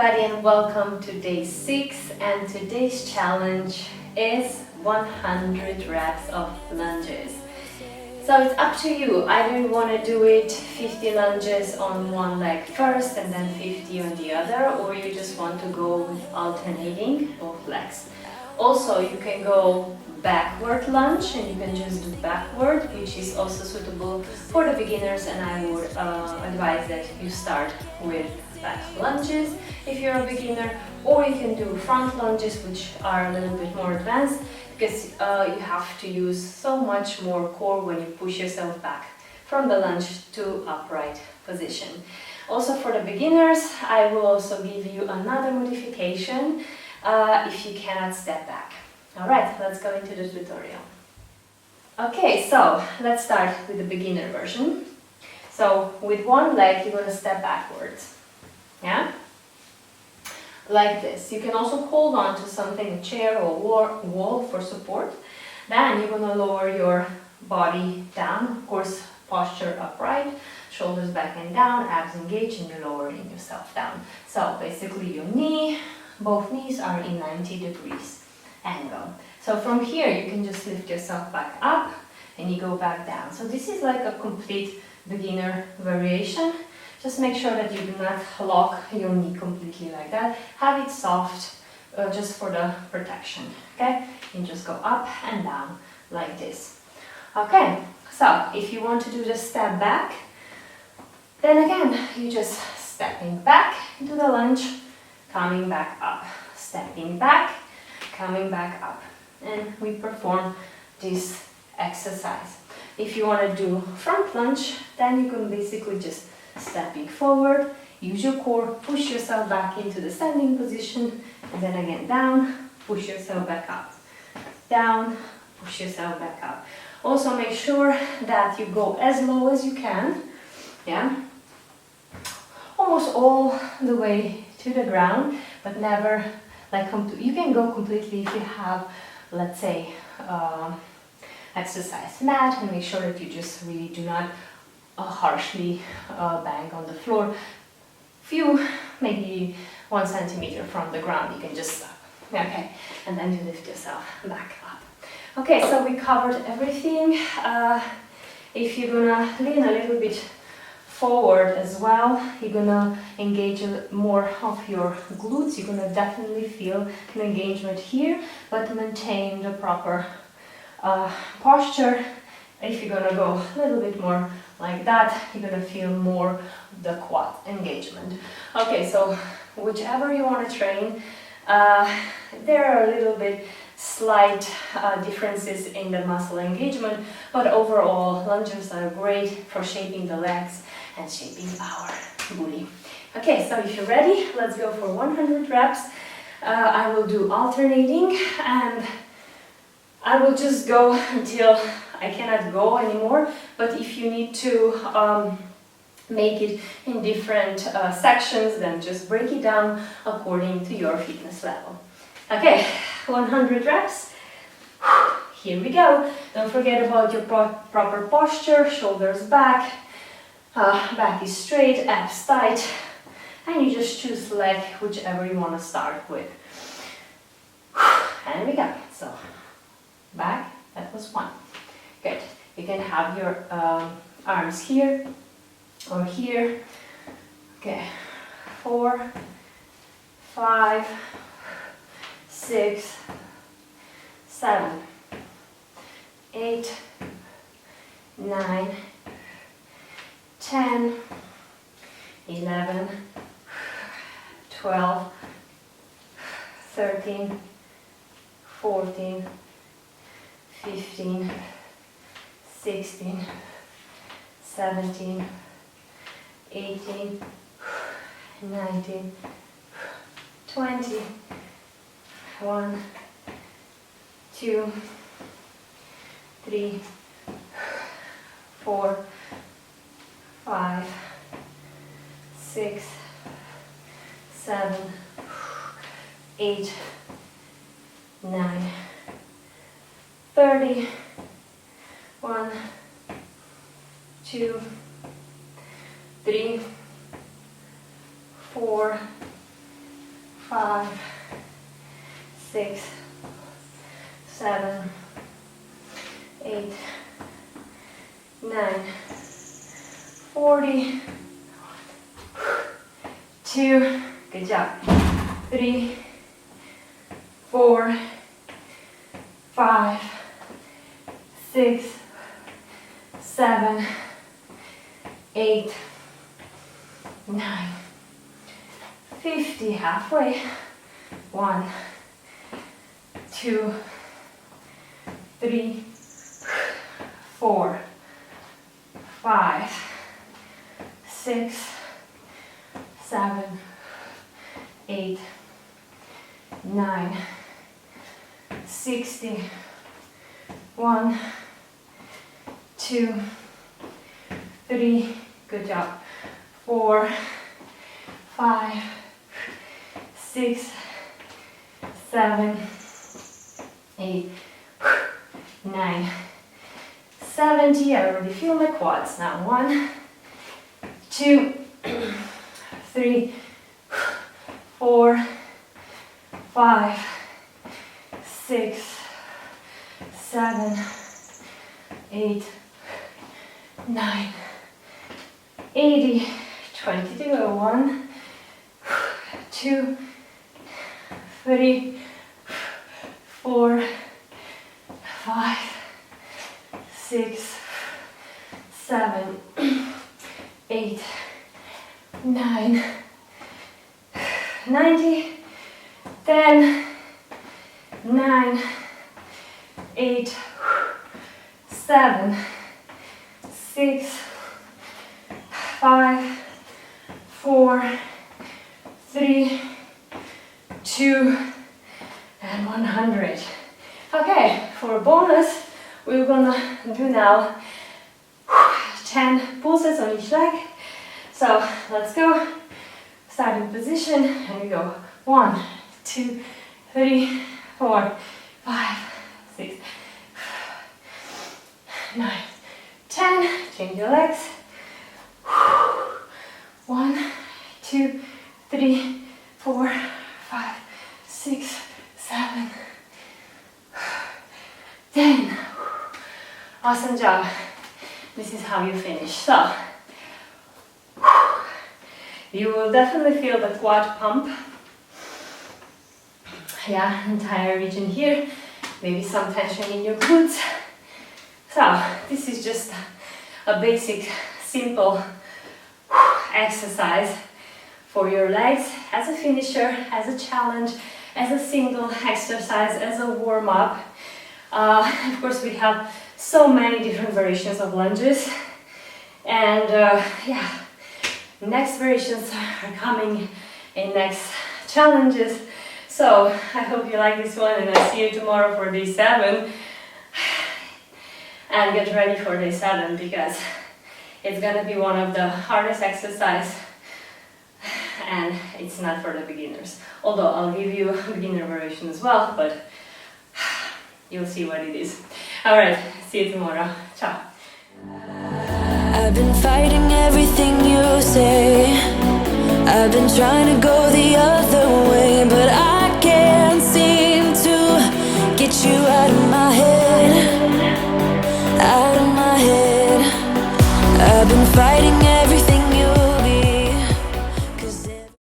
everybody and welcome to day 6, and today's challenge is 100 reps of lunges. So it's up to you. Either you want to do it 50 lunges on one leg first and then 50 on the other, or you just want to go with alternating both legs. Also, you can go backward lunge and you can just do backward, which is also suitable for the beginners, and I would advise that you start with back lunges if you're a beginner, or you can do front lunges, which are a little bit more advanced because you have to use so much more core when you push yourself back from the lunge to upright position. Also for the beginners, I will also give you another modification if you cannot step back. Alright, let's go into the tutorial. Okay, so let's start with the beginner version. So with one leg you're going to step backwards. Yeah? Like this. You can also hold on to something, a chair or wall for support. Then you're going to lower your body down, of course posture upright, shoulders back and down, abs engaged, and you're lowering yourself down. So basically your both knees are in 90 degrees angle. So from here you can just lift yourself back up and you go back down. So this is like a complete beginner variation. Just make sure that you do not lock your knee completely like that. Have it soft just for the protection. Okay? You just go up and down like this. Okay, so if you want to do the step back, then again you just stepping back into the lunge, coming back up, stepping back, coming back up, and we perform this exercise. If you want to do front lunge, then you can basically just stepping forward, use your core, push yourself back into the standing position, and then again down, push yourself back up, down, push yourself back up. Also make sure that you go as low as you can, yeah, almost all the way to the ground, but never like you can go completely if you have, let's say, exercise mat, and make sure that you just really do not harshly bang on the floor. Maybe 1 centimeter from the ground, you can just stop. Okay, and then you lift yourself back up. Okay, so we covered everything. If you're gonna lean a little bit forward as well, you're gonna engage more of your glutes. You're gonna definitely feel an engagement here, but maintain the proper posture. If you're gonna go a little bit more like that, you're gonna feel more the quad engagement. Okay, so whichever you want to train, there are a little bit slight differences in the muscle engagement, but overall lunges are great for shaping the legs and shaping our booty. Okay, so if you're ready, let's go for 100 reps. I will do alternating, and I will just go until I cannot go anymore, but if you need to make it in different sections, then just break it down according to your fitness level. Okay, 100 reps. Here we go. Don't forget about your proper posture, shoulders back, back is straight, abs tight, and you just choose leg, whichever you want to start with. And we go. So, back, that was 1. Good. You can have your arms here or here. Okay. 4, 5, 6, 7, 8, 9, 10, 11, 12, 13, 14, 15, 16, 17, 18, 19, 20, 1, 2, 3, 4, 5, 6, 7, 8, 9, 30, 1, 2, 3, 4, 5, 6, 7, 8, 9, 40, 2, good job, 3, 4, 5, 6, 7, 8, 9, 50, halfway, 1, 2, 3, 4, 5, 6, 7, 8, 9, 60, 1, 2, 3, good job, 4, 5, 6, 7, 8, 9, 70. I already feel my quads now. 1, 2, 3, 4, 5, 6, 7, 8, 9, 80, 20 to go. 1, 2, 3, 4, 5, 6, 7, 8, 9, 90, 10, 9, 8, 7, 6, 5, 4, 3, 2, and 100. Okay, for a bonus, we're gonna do now 10 pulses on each leg. So let's go. Starting position, and we go 1, 2, 3, 4, 5, 6, 9, 10. Change your legs. 1, 2, 3, 4, 5, 6, 7, 10. Awesome job. This is how you finish. So, you will definitely feel the quad pump. Yeah, entire region here. Maybe some tension in your glutes. So, this is just a basic, simple exercise for your legs as a finisher, as a challenge, as a single exercise, as a warm-up. Of course, we have so many different variations of lunges, and yeah, next variations are coming in next challenges. So I hope you like this one, and I'll see you tomorrow for day 7. And get ready for day 7 because it's gonna be one of the hardest exercise, and it's not for the beginners. Although I'll give you a beginner variation as well, but you'll see what it is. Alright, see you tomorrow. Ciao. I've been fighting everything you say. I've been trying to go the other way, but I can't seem to get you out of